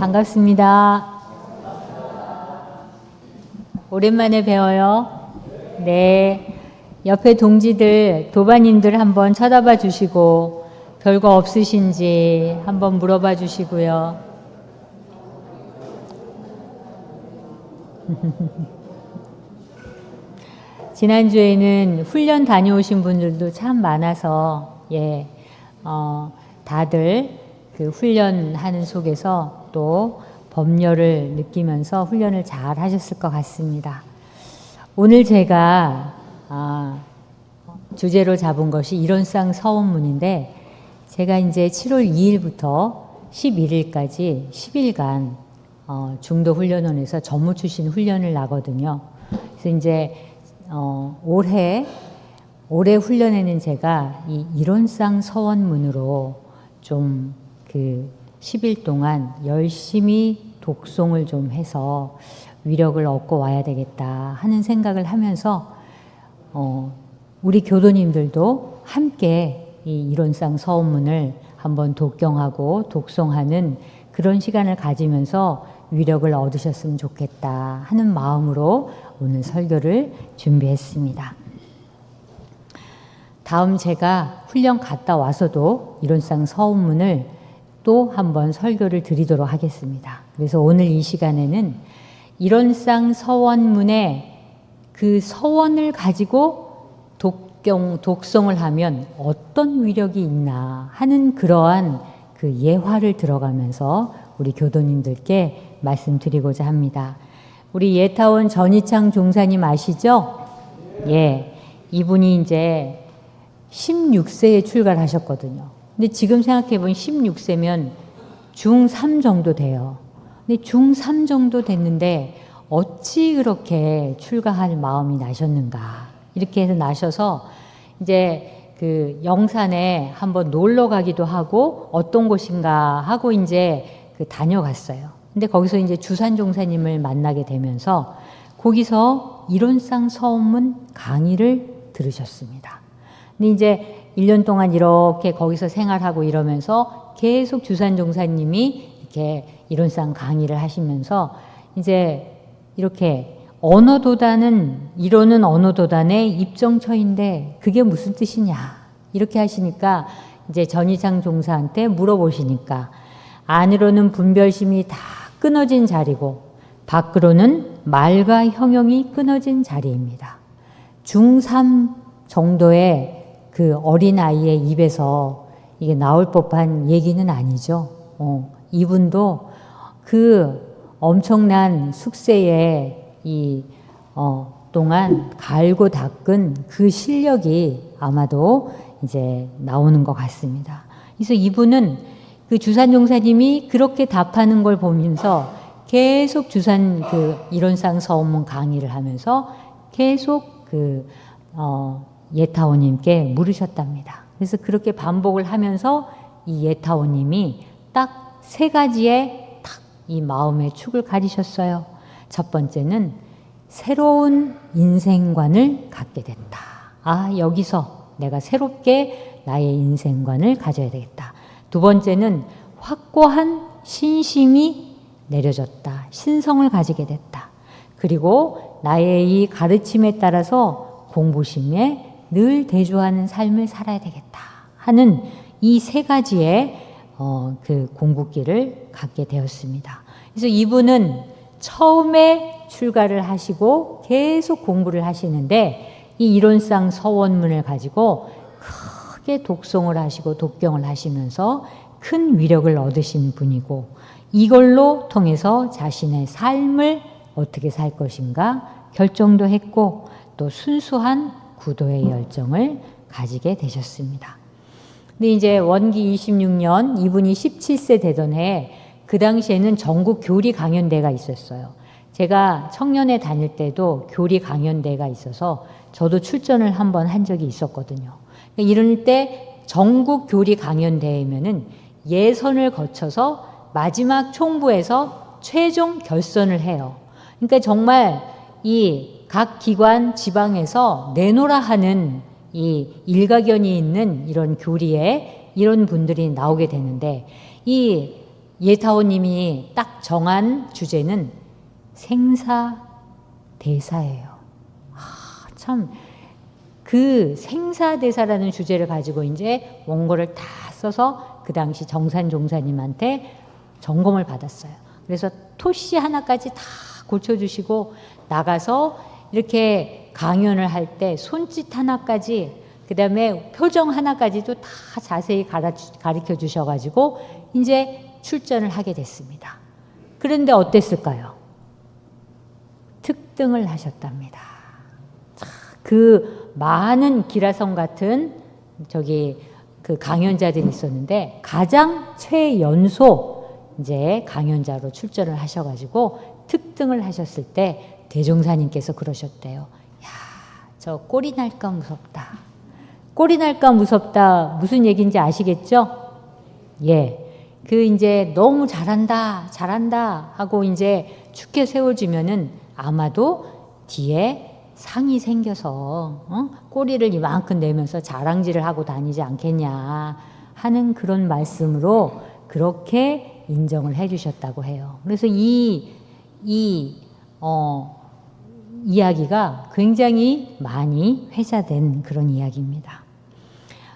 반갑습니다. 오랜만에 뵈어요. 네. 옆에 동지들, 도반님들 한번 쳐다봐 주시고 별거 없으신지 한번 물어봐 주시고요. 지난주에는 훈련 다녀오신 분들도 참 많아서 다들 그 훈련하는 속에서 또 법렬을 느끼면서 훈련을 잘 하셨을 것 같습니다. 오늘 제가 주제로 잡은 것이 이론상 서원문인데, 제가 이제 7월 2일부터 11일까지 10일간 중도 훈련원에서 전무 출신 훈련을 나거든요. 그래서 이제 올해 훈련에는 제가 이 이론상 서원문으로 좀 그 10일 동안 열심히 독송을 좀 해서 위력을 얻고 와야 되겠다 하는 생각을 하면서 우리 교도님들도 함께 이 이론상 서원문을 한번 독경하고 독송하는 그런 시간을 가지면서 위력을 얻으셨으면 좋겠다 하는 마음으로 오늘 설교를 준비했습니다. 다음 제가 훈련 갔다 와서도 이론상 서원문을 또 한번 설교를 드리도록 하겠습니다. 그래서 오늘 이 시간에는 이론상 서원문의 그 서원을 가지고 독송을 하면 어떤 위력이 있나 하는 그러한 그 예화를 들어가면서 우리 교도님들께 말씀드리고자 합니다. 우리 예타원 전희창 종사님 아시죠? 예, 이분이 이제 16세에 출가를 하셨거든요. 근데 지금 생각해보면 16세면 중3 정도 돼요. 근데 중3 정도 됐는데 어찌 그렇게 출가할 마음이 나셨는가. 이렇게 해서 나셔서 이제 그 영산에 한번 놀러 가기도 하고 어떤 곳인가 하고 이제 그 다녀갔어요. 근데 거기서 이제 주산 종사님을 만나게 되면서 거기서 이론상 서원문 강의를 들으셨습니다. 근데 이제 1년 동안 이렇게 거기서 생활하고 이러면서 계속 주산 종사님이 이렇게 이론상 강의를 하시면서 이제 이렇게 언어도단은, 이론은 언어도단의 입정처인데 그게 무슨 뜻이냐 이렇게 하시니까 이제 전희창 종사한테 물어보시니까 안으로는 분별심이 다 끊어진 자리고 밖으로는 말과 형용이 끊어진 자리입니다. 중3 정도의 그 어린아이의 입에서 이게 나올 법한 얘기는 아니죠. 이분도 그 엄청난 숙세에 동안 갈고 닦은 그 실력이 아마도 이제 나오는 것 같습니다. 그래서 이분은 그 주산 종사님이 그렇게 답하는 걸 보면서 계속 주산 그 이론상 서원문 강의를 하면서 계속 예타오님께 물으셨답니다. 그래서 그렇게 반복을 하면서 이 예타오님이 딱 세 가지의 딱 이 마음의 축을 가지셨어요. 첫 번째는 새로운 인생관을 갖게 됐다. 여기서 내가 새롭게 나의 인생관을 가져야 되겠다. 두 번째는 확고한 신심이 내려졌다. 신성을 가지게 됐다. 그리고 나의 이 가르침에 따라서 공부심에 늘 대조하는 삶을 살아야 되겠다 하는 이 세 가지의 그 공부길을 갖게 되었습니다. 그래서 이분은 처음에 출가를 하시고 계속 공부를 하시는데 이 이론상 서원문을 가지고 크게 독송을 하시고 독경을 하시면서 큰 위력을 얻으신 분이고, 이걸로 통해서 자신의 삶을 어떻게 살 것인가 결정도 했고 또 순수한 구도의 열정을 가지게 되셨습니다. 근데 이제 원기 26년 이분이 17세 되던 해에 그 당시에는 전국 교리 강연대가 있었어요. 제가 청년에 다닐 때도 교리 강연대가 있어서 저도 출전을 한번 한 적이 있었거든요. 이럴 때 전국 교리 강연대회면은 예선을 거쳐서 마지막 총부에서 최종 결선을 해요. 그러니까 정말 이 각 기관 지방에서 내노라 하는 이 일가견이 있는 이런 교리에 이런 분들이 나오게 되는데, 이 예타오님이 딱 정한 주제는 생사대사예요. 참, 그 생사대사라는 주제를 가지고 이제 원고를 다 써서 그 당시 정산종사님한테 점검을 받았어요. 그래서 토시 하나까지 다 고쳐주시고 나가서 이렇게 강연을 할 때 손짓 하나까지, 그 다음에 표정 하나까지도 다 자세히 가르쳐 주셔가지고 이제 출전을 하게 됐습니다. 그런데 어땠을까요? 특등을 하셨답니다. 그 많은 기라성 같은 그 강연자들이 있었는데 가장 최연소 이제 강연자로 출전을 하셔가지고 특등을 하셨을 때 대종사님께서 그러셨대요. 야, 저 꼴이 날까 무섭다. 꼴이 날까 무섭다. 무슨 얘기인지 아시겠죠? 예. 그 이제 너무 잘한다 하고 이제 축게 세워주면은 아마도 뒤에 상이 생겨서 꼬리를 이만큼 내면서 자랑질을 하고 다니지 않겠냐 하는 그런 말씀으로 그렇게 인정을 해주셨다고 해요. 그래서 이야기가 굉장히 많이 회자된 그런 이야기입니다.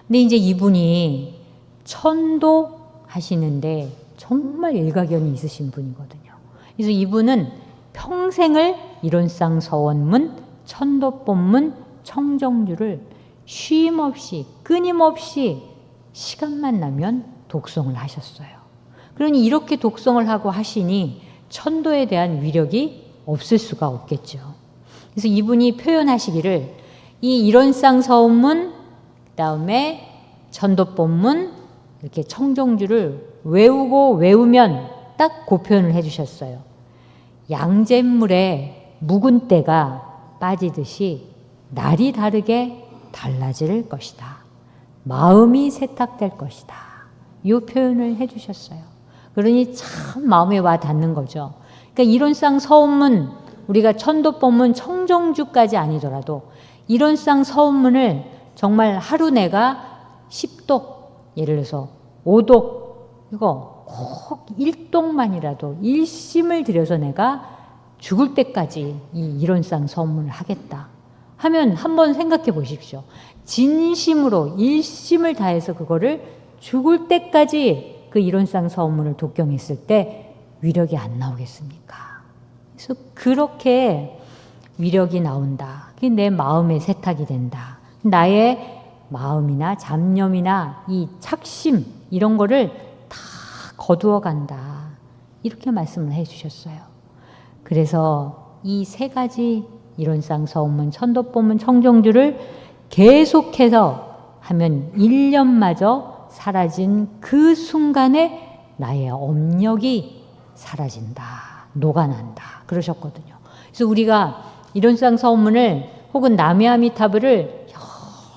근데 이제 이분이 천도 하시는데 정말 일가견이 있으신 분이거든요. 그래서 이분은 평생을 이론상 서원문, 천도법문, 청정주를 쉼없이 끊임없이 시간만 나면 독송을 하셨어요. 그러니 이렇게 독송을 하고 하시니 천도에 대한 위력이 없을 수가 없겠죠. 그래서 이분이 표현하시기를 이 이론상 서원문, 그다음에 천도법문, 이렇게 청정주를 외우면 딱 그 표현을 해주셨어요. 양잿물에 묵은 때가 빠지듯이 날이 다르게 달라질 것이다. 마음이 세탁될 것이다. 이 표현을 해주셨어요. 그러니 참 마음에 와 닿는 거죠. 그러니까 이론상 서원문, 우리가 천도법문, 청정주까지 아니더라도 이론상 서원문을 정말 하루 내가 10독, 예를 들어서 5독, 이거 꼭 1독만이라도 일심을 들여서 내가 죽을 때까지 이 이론상 서원문을 하겠다 하면 한번 생각해 보십시오. 진심으로 일심을 다해서 그거를 죽을 때까지 그 이론상 서원문을 독경했을 때 위력이 안 나오겠습니까? 그래서 그렇게 위력이 나온다. 그게 내 마음의 세탁이 된다. 나의 마음이나 잡념이나 이 착심 이런 거를 다 거두어 간다. 이렇게 말씀을 해 주셨어요. 그래서 이 세 가지 이론상 서원문, 천도법문, 청정주를 계속해서 하면 1년마저 사라진 그 순간에 나의 업력이 사라진다. 녹아난다. 그러셨거든요. 그래서 우리가 이론상 서원문을 혹은 남해아미타불을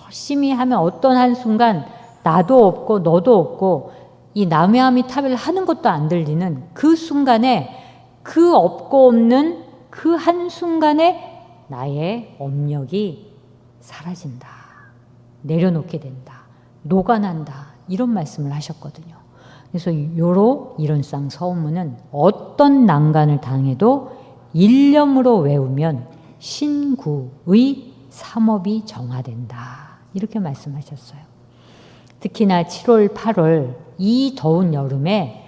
열심히 하면 어떤 한순간 나도 없고 너도 없고 이 남해아미타불을 하는 것도 안 들리는 그 순간에 그 없고 없는 그 한순간에 나의 업력이 사라진다. 내려놓게 된다. 녹아난다. 이런 말씀을 하셨거든요. 그래서 요로 이론상 서원문은 어떤 난간을 당해도 일념으로 외우면 신구의 삼업이 정화된다. 이렇게 말씀하셨어요. 특히나 7월, 8월 이 더운 여름에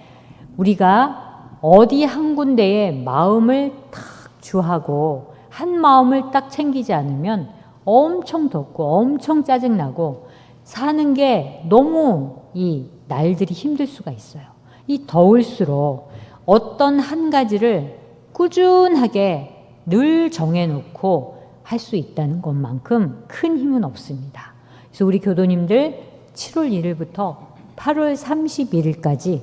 우리가 어디 한 군데에 마음을 탁 주하고 한 마음을 딱 챙기지 않으면 엄청 덥고 엄청 짜증나고 사는 게 너무 이 날들이 힘들 수가 있어요. 이 더울수록 어떤 한 가지를 꾸준하게 늘 정해놓고 할 수 있다는 것만큼 큰 힘은 없습니다. 그래서 우리 교도님들 7월 1일부터 8월 31일까지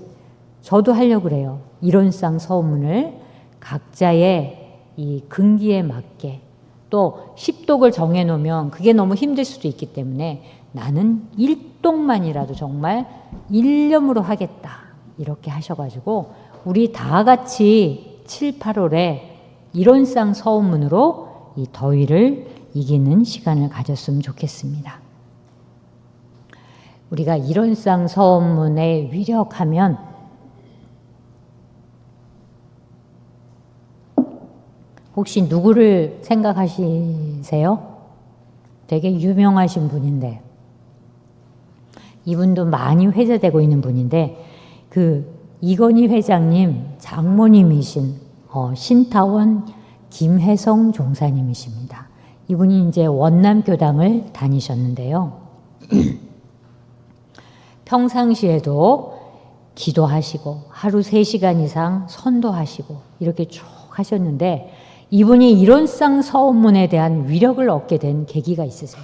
저도 하려고 그래요. 이론상 서원문을 각자의 이 근기에 맞게 또 10독을 정해놓으면 그게 너무 힘들 수도 있기 때문에 나는 1독만이라도 정말 일념으로 하겠다. 이렇게 하셔가지고 우리 다 같이 7, 8월에 이론상 서원문으로 이 더위를 이기는 시간을 가졌으면 좋겠습니다. 우리가 이론상 서원문에 위력하면 혹시 누구를 생각하시세요? 되게 유명하신 분인데, 이분도 많이 회자되고 있는 분인데, 이건희 회장님 장모님이신 신타원 김혜성 종사님이십니다. 이분이 이제 원남교당을 다니셨는데요. 평상시에도 기도하시고 하루 3시간 이상 선도하시고 이렇게 쭉 하셨는데, 이분이 이론상 서원문에 대한 위력을 얻게 된 계기가 있으세요.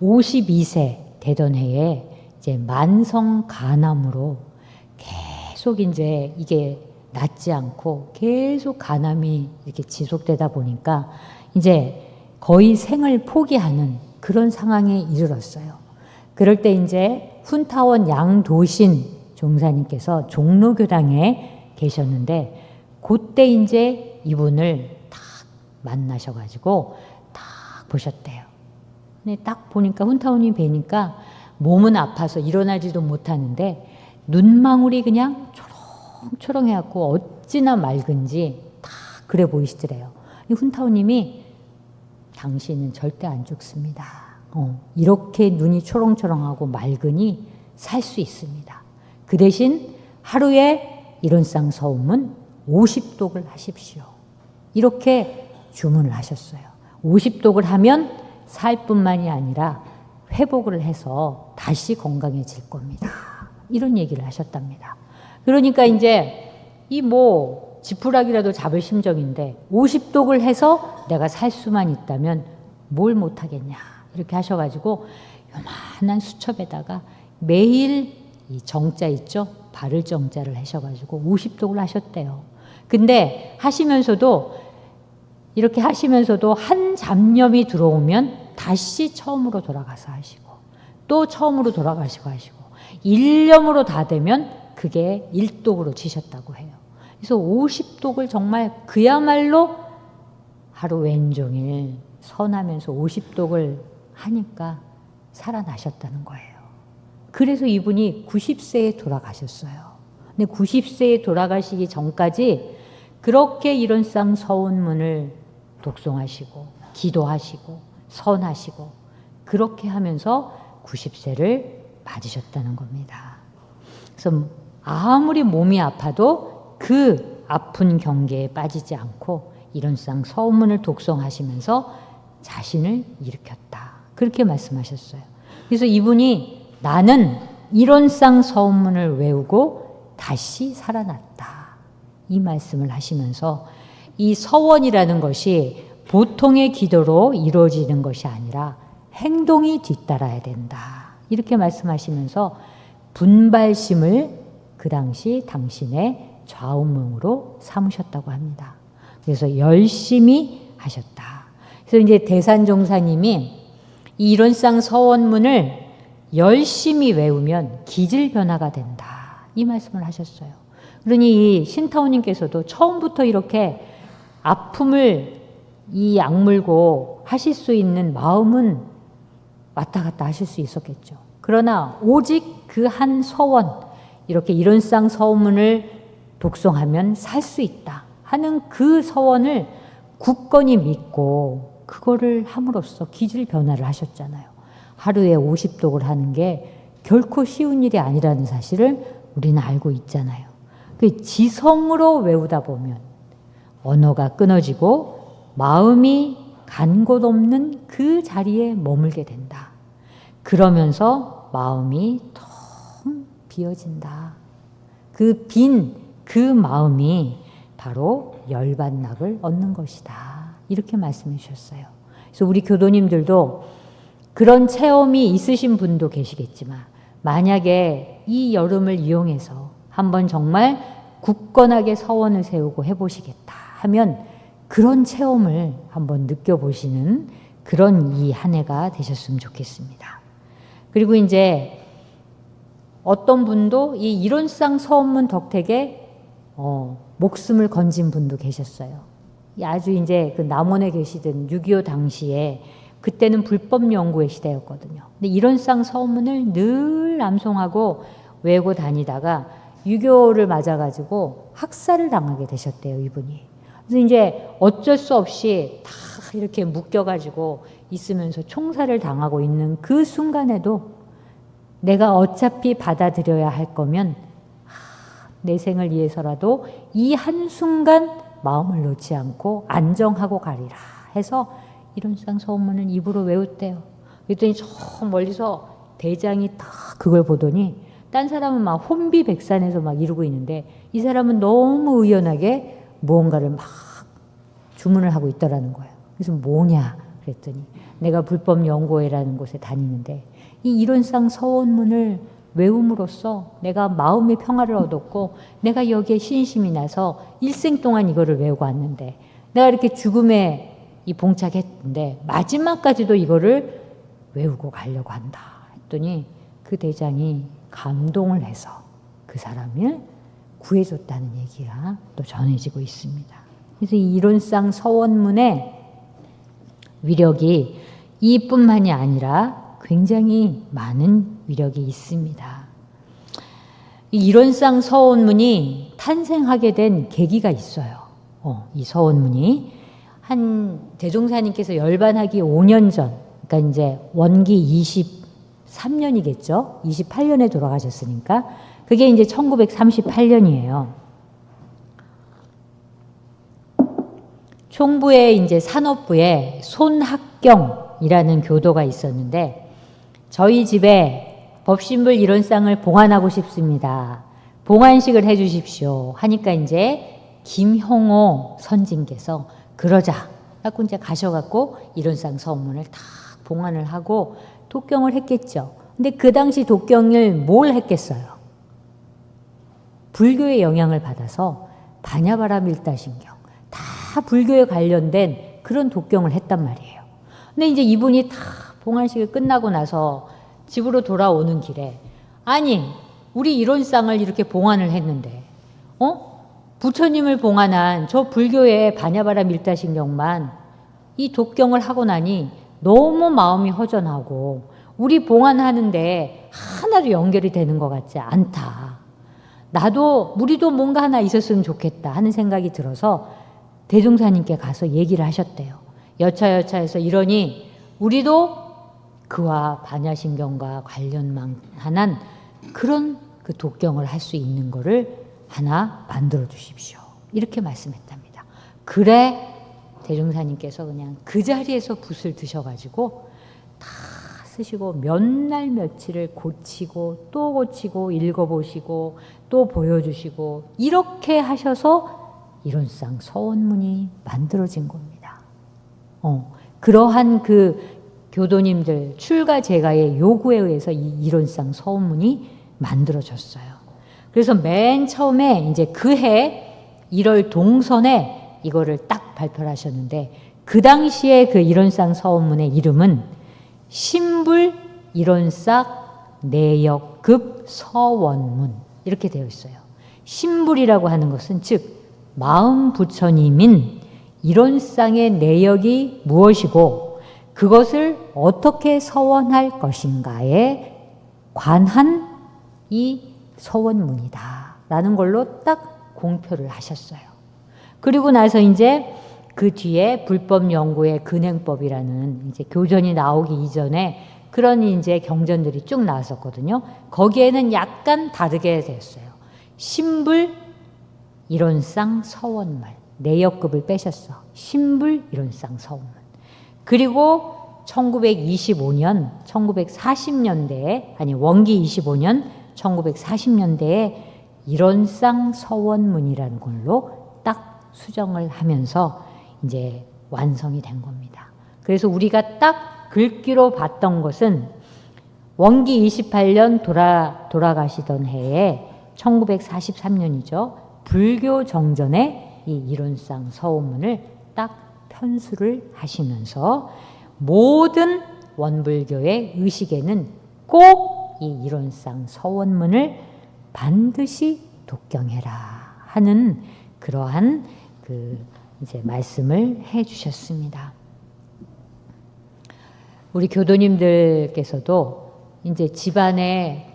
52세 되던 해에 이제 만성 간암으로 계속 이제 이게 낫지 않고 계속 간암이 이렇게 지속되다 보니까 이제 거의 생을 포기하는 그런 상황에 이르렀어요. 그럴 때 이제 훈타원 양도신 종사님께서 종로교당에 계셨는데, 그때 이제 이분을 딱 만나셔가지고 딱 보셨대요. 근데 딱 보니까 훈타원이 뵈니까 몸은 아파서 일어나지도 못하는데 눈망울이 그냥 초롱초롱해갖고 어찌나 맑은지 다 그래 보이시더래요. 훈타오님이 당신은 절대 안 죽습니다. 이렇게 눈이 초롱초롱하고 맑으니 살 수 있습니다. 그 대신 하루에 이론상 서음은 50독을 하십시오. 이렇게 주문을 하셨어요. 50독을 하면 살 뿐만이 아니라 회복을 해서 다시 건강해질 겁니다. 이런 얘기를 하셨답니다. 그러니까 이제 지푸라기라도 잡을 심정인데 50독을 해서 내가 살 수만 있다면 뭘 못하겠냐 이렇게 하셔가지고 요만한 수첩에다가 매일 이 정자 있죠? 바를 정자를 하셔가지고 50독을 하셨대요. 근데 이렇게 하시면서도 한 잡념이 들어오면 다시 처음으로 돌아가서 하시고 또 처음으로 돌아가시고 하시고 일념으로 다 되면 그게 1독으로 치셨다고 해요. 그래서 50독을 정말 그야말로 하루 왼종일 선하면서 50독을 하니까 살아나셨다는 거예요. 그래서 이분이 90세에 돌아가셨어요. 근데 90세에 돌아가시기 전까지 그렇게 이론상 서원문을 독송하시고 기도하시고 선하시고 그렇게 하면서 90세를 맞으셨다는 겁니다. 그래서 아무리 몸이 아파도 그 아픈 경계에 빠지지 않고 이론상 서원문을 독송하시면서 자신을 일으켰다. 그렇게 말씀하셨어요. 그래서 이분이 나는 이론상 서원문을 외우고 다시 살아났다. 이 말씀을 하시면서 이 서원이라는 것이 보통의 기도로 이루어지는 것이 아니라 행동이 뒤따라야 된다. 이렇게 말씀하시면서 분발심을 그 당시 당신의 좌우명으로 삼으셨다고 합니다. 그래서 열심히 하셨다. 그래서 이제 대산종사님이 이 이론상 서원문을 열심히 외우면 기질 변화가 된다. 이 말씀을 하셨어요. 그러니 이 신타오님께서도 처음부터 이렇게 아픔을 이 악물고 하실 수 있는 마음은 왔다 갔다 하실 수 있었겠죠. 그러나 오직 그 한 서원, 이렇게 이론상 서원문을 독송하면 살 수 있다 하는 그 서원을 굳건히 믿고 그거를 함으로써 기질 변화를 하셨잖아요. 하루에 50독을 하는 게 결코 쉬운 일이 아니라는 사실을 우리는 알고 있잖아요. 그 지성으로 외우다 보면 언어가 끊어지고 마음이 간 곳 없는 그 자리에 머물게 된다. 그러면서 마음이 텅 비어진다. 그 마음이 바로 열반락을 얻는 것이다. 이렇게 말씀해 주셨어요. 그래서 우리 교도님들도 그런 체험이 있으신 분도 계시겠지만 만약에 이 여름을 이용해서 한번 정말 굳건하게 서원을 세우고 해보시겠다 하면 그런 체험을 한번 느껴보시는 그런 이 한 해가 되셨으면 좋겠습니다. 그리고 이제 어떤 분도 이 이론상 서원문 덕택에 목숨을 건진 분도 계셨어요. 아주 이제 그 남원에 계시던 6.25 당시에 그때는 불법 연구의 시대였거든요. 근데 이론상 서원문을 늘 암송하고 외우고 다니다가 6.25를 맞아가지고 학살을 당하게 되셨대요, 이분이. 그래서 이제 어쩔 수 없이 다 이렇게 묶여가지고 있으면서 총살을 당하고 있는 그 순간에도 내가 어차피 받아들여야 할 거면 내 생을 위해서라도 이 한순간 마음을 놓지 않고 안정하고 가리라 해서 이론상 서원문을 입으로 외웠대요. 그랬더니 저 멀리서 대장이 딱 그걸 보더니 딴 사람은 막 혼비백산해서 막 이러고 있는데 이 사람은 너무 의연하게 무언가를 막 주문을 하고 있더라는 거예요. 그래서 뭐냐 그랬더니 내가 불법연구회라는 곳에 다니는데 이 이론상 서원문을 외움으로써 내가 마음의 평화를 얻었고 내가 여기에 신심이 나서 일생 동안 이거를 외우고 왔는데 내가 이렇게 죽음에 이 봉착했는데 마지막까지도 이거를 외우고 가려고 한다 했더니 그 대장이 감동을 해서 그 사람을 구해줬다는 얘기가 또 전해지고 있습니다. 그래서 이 이론상 서원문의 위력이 이뿐만이 아니라 굉장히 많은 위력이 있습니다. 이 이론상 서원문이 탄생하게 된 계기가 있어요. 이 서원문이 한 대종사님께서 열반하기 5년 전, 그러니까 이제 원기 23년이겠죠. 28년에 돌아가셨으니까 그게 이제 1938년이에요. 총부의 이제 산업부에 손학경이라는 교도가 있었는데 저희 집에 법신불 이론상을 봉안하고 싶습니다. 봉안식을 해 주십시오. 하니까 이제 김형호 선진께서 그러자. 갖고 이제 가셔갖고 이론상 서원문을 다 봉안을 하고 독경을 했겠죠. 근데 그 당시 독경을 뭘 했겠어요? 불교의 영향을 받아서 반야바라 밀다신경, 다 불교에 관련된 그런 독경을 했단 말이에요. 근데 이제 이분이 다 봉안식이 끝나고 나서 집으로 돌아오는 길에 아니 우리 이론상을 이렇게 봉안을 했는데 부처님을 봉안한 저 불교의 반야바라 밀다신경만 이 독경을 하고 나니 너무 마음이 허전하고 우리 봉안하는데 하나도 연결이 되는 것 같지 않다. 우리도 뭔가 하나 있었으면 좋겠다 하는 생각이 들어서 대종사님께 가서 얘기를 하셨대요. 여차여차해서 이러니 우리도 그와 반야신경과 관련한 그런 그 독경을 할 수 있는 거를 하나 만들어 주십시오. 이렇게 말씀했답니다. 그래 대종사님께서 그냥 그 자리에서 붓을 드셔가지고 다 쓰시고 몇 날 며칠을 고치고 또 고치고 읽어보시고 또 보여주시고 이렇게 하셔서 이론상 서원문이 만들어진 겁니다. 그러한 그 교도님들 출가 제가의 요구에 의해서 이 이론상 서원문이 만들어졌어요. 그래서 맨 처음에 이제 그해 1월 동선에 이거를 딱 발표를 하셨는데 그 당시에 그 이론상 서원문의 이름은 신불 이론싹 내역급 서원문 이렇게 되어 있어요. 신불이라고 하는 것은 즉 마음 부처님인 이론상의 내역이 무엇이고 그것을 어떻게 서원할 것인가에 관한 이 서원문이다 라는 걸로 딱 공표를 하셨어요. 그리고 나서 이제 그 뒤에 불법연구의 근행법이라는 이제 교전이 나오기 이전에 그런 이제 경전들이 쭉 나왔었거든요. 거기에는 약간 다르게 됐어요. 신불 이론상 서원말 내역급을 빼셨어. 신불 이론상 서원문. 그리고 1925년, 1940년대에 아니 원기 25년 1940년대에 이론상 서원문이라는 걸로 딱 수정을 하면서 이제 완성이 된 겁니다. 그래서 우리가 딱 글귀로 봤던 것은 원기 28년 돌아가시던 해에 1943년이죠. 불교 정전에 이 이론상 서원문을 딱 편수를 하시면서 모든 원불교의 의식에는 꼭 이 이론상 서원문을 반드시 독경해라 하는 그러한 그 이제 말씀을 해 주셨습니다. 우리 교도님들께서도 이제 집안에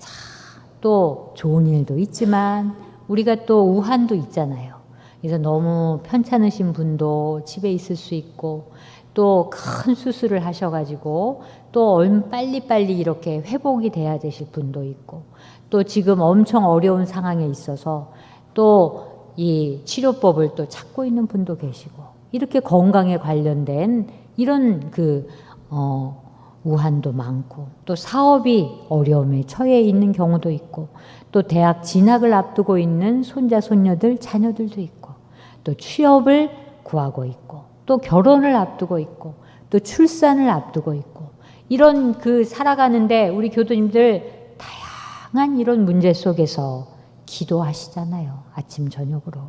또 좋은 일도 있지만 우리가 또 우환도 있잖아요. 그래서 너무 편찮으신 분도 집에 있을 수 있고, 또 큰 수술을 하셔가지고 또 빨리빨리 이렇게 회복이 돼야 되실 분도 있고, 또 지금 엄청 어려운 상황에 있어서 또 이 치료법을 또 찾고 있는 분도 계시고, 이렇게 건강에 관련된 이런 우한도 많고, 또 사업이 어려움에 처해 있는 경우도 있고, 또 대학 진학을 앞두고 있는 손자, 손녀들, 자녀들도 있고, 또 취업을 구하고 있고, 또 결혼을 앞두고 있고, 또 출산을 앞두고 있고, 이런 살아가는데 우리 교도님들 다양한 이런 문제 속에서 기도하시잖아요. 아침 저녁으로.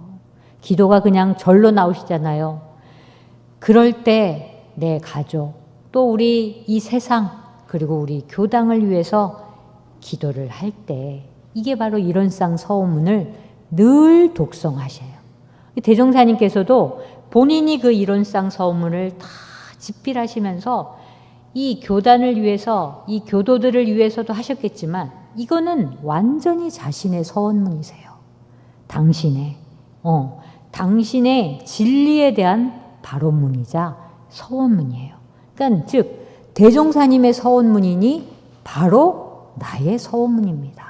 기도가 그냥 절로 나오시잖아요. 그럴 때 내 가족, 또 우리 이 세상, 그리고 우리 교당을 위해서 기도를 할 때 이게 바로 이론상 서원문을 늘 독송하셔요. 대종사님께서도 본인이 그 이론상 서원문을 다 집필하시면서 이 교단을 위해서, 이 교도들을 위해서도 하셨겠지만, 이거는 완전히 자신의 서원문이세요. 당신의 진리에 대한 발언문이자 서원문이에요. 그러니까 즉 대종사님의 서원문이니 바로 나의 서원문입니다.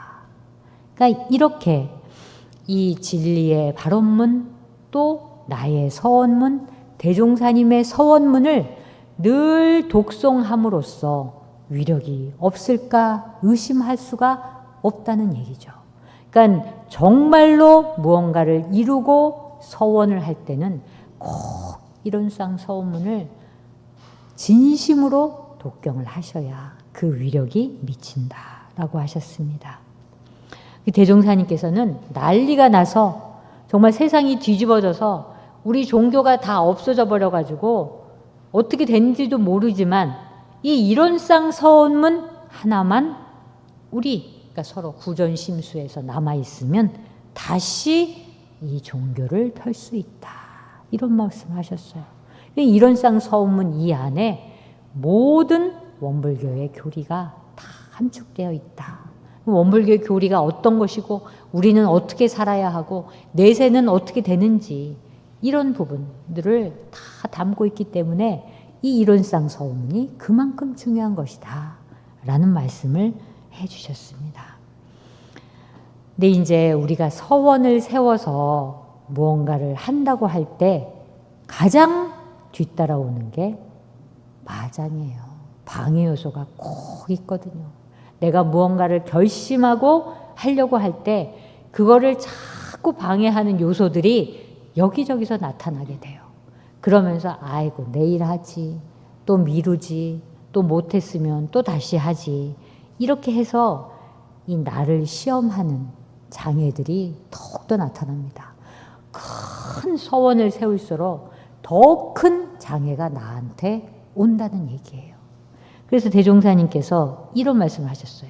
그러니까 이렇게 이 진리의 발언문, 또 나의 서원문, 대종사님의 서원문을 늘 독송함으로써 위력이 없을까 의심할 수가 없다는 얘기죠. 그러니까 정말로 무언가를 이루고 서원을 할 때는 꼭 이론상 서원문을 진심으로 독경을 하셔야 그 위력이 미친다라고 하셨습니다. 대종사님께서는 난리가 나서 정말 세상이 뒤집어져서 우리 종교가 다 없어져 버려가지고 어떻게 된지도 모르지만 이 이론상 서원문 하나만 그러니까 서로 구전심수에서 남아있으면 다시 이 종교를 펼 수 있다. 이런 말씀하셨어요. 이론상 서원문 이 안에 모든 원불교의 교리가 다 함축되어 있다. 원불교의 교리가 어떤 것이고 우리는 어떻게 살아야 하고 내세는 어떻게 되는지 이런 부분들을 다 담고 있기 때문에 이 이론상 서원문이 그만큼 중요한 것이다 라는 말씀을 해주셨습니다. 근데 이제 우리가 서원을 세워서 무언가를 한다고 할 때 가장 뒤따라오는 게 마장이에요. 방해 요소가 꼭 있거든요. 내가 무언가를 결심하고 하려고 할 때 그거를 자꾸 방해하는 요소들이 여기저기서 나타나게 돼요. 그러면서 아이고 내일 하지, 또 미루지, 또 못했으면 또 다시 하지, 이렇게 해서 이 나를 시험하는 장애들이 더욱더 나타납니다. 큰 서원을 세울수록 더 큰 장애가 나한테 온다는 얘기예요. 그래서 대종사님께서 이런 말씀을 하셨어요.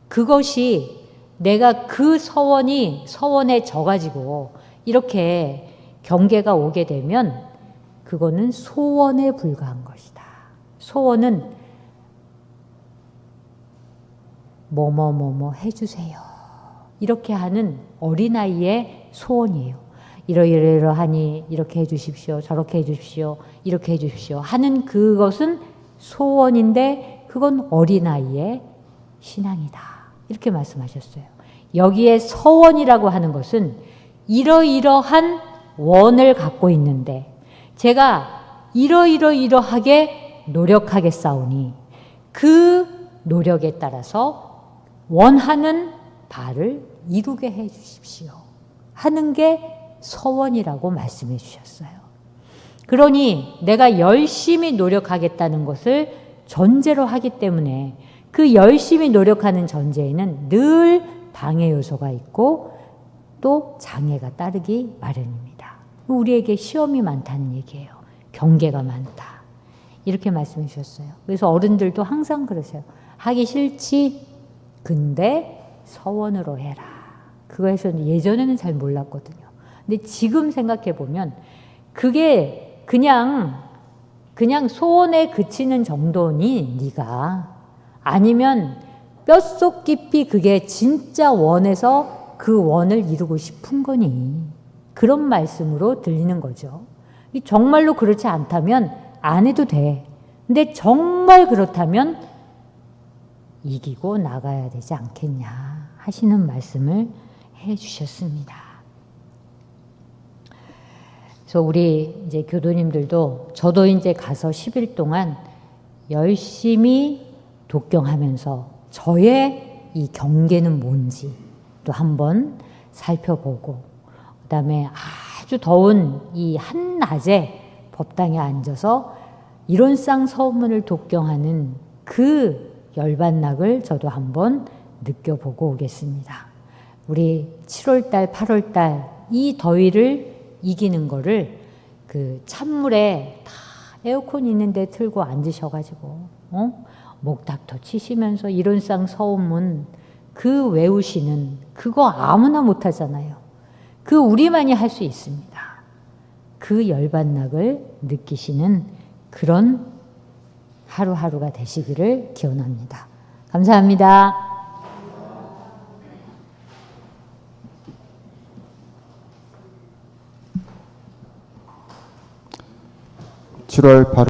그것이 내가 그 서원에 져가지고 이렇게 경계가 오게 되면 그거는 소원에 불과한 것이다. 소원은 뭐뭐뭐뭐 해주세요. 이렇게 하는 어린아이의 소원이에요. 이러이러하니 이렇게 해주십시오. 저렇게 해주십시오. 이렇게 해주십시오. 하는 그것은 소원인데 그건 어린아이의 신앙이다. 이렇게 말씀하셨어요. 여기에 서원이라고 하는 것은 이러이러한 원을 갖고 있는데 제가 이러이러하게 노력하겠사오니 그 노력에 따라서 원하는 바를 이루게 해 주십시오. 하는 게 서원이라고 말씀해 주셨어요. 그러니 내가 열심히 노력하겠다는 것을 전제로 하기 때문에 그 열심히 노력하는 전제에는 늘 방해 요소가 있고 또 장애가 따르기 마련입니다. 우리에게 시험이 많다는 얘기예요. 경계가 많다. 이렇게 말씀해 주셨어요. 그래서 어른들도 항상 그러세요. 하기 싫지? 근데 서원으로 해라. 그거에서 예전에는 잘 몰랐거든요. 근데 지금 생각해 보면 그게 그냥 소원에 그치는 정도니 네가 아니면 뼛속 깊이 그게 진짜 원해서 그 원을 이루고 싶은 거니 그런 말씀으로 들리는 거죠. 정말로 그렇지 않다면 안 해도 돼. 근데 정말 그렇다면 이기고 나가야 되지 않겠냐 하시는 말씀을 해 주셨습니다. 그래서 우리 이제 교도님들도 저도 이제 가서 10일 동안 열심히 독경하면서 저의 이 경계는 뭔지 또 한번 살펴보고, 그다음에 아주 더운 이 한낮에 법당에 앉아서 이론상 서문을 독경하는 그 열반낙을 저도 한번 느껴보고 오겠습니다. 우리 7월달, 8월달 이 더위를 이기는 거를 그 찬물에 다 에어컨 있는데 틀고 앉으셔가지고 목닥터 치시면서 이론상 서문 그 외우시는 그거 아무나 못하잖아요. 그 우리만이 할 수 있습니다. 그 열반낙을 느끼시는 그런 하루하루가 되시기를 기원합니다. 감사합니다. 7월 8일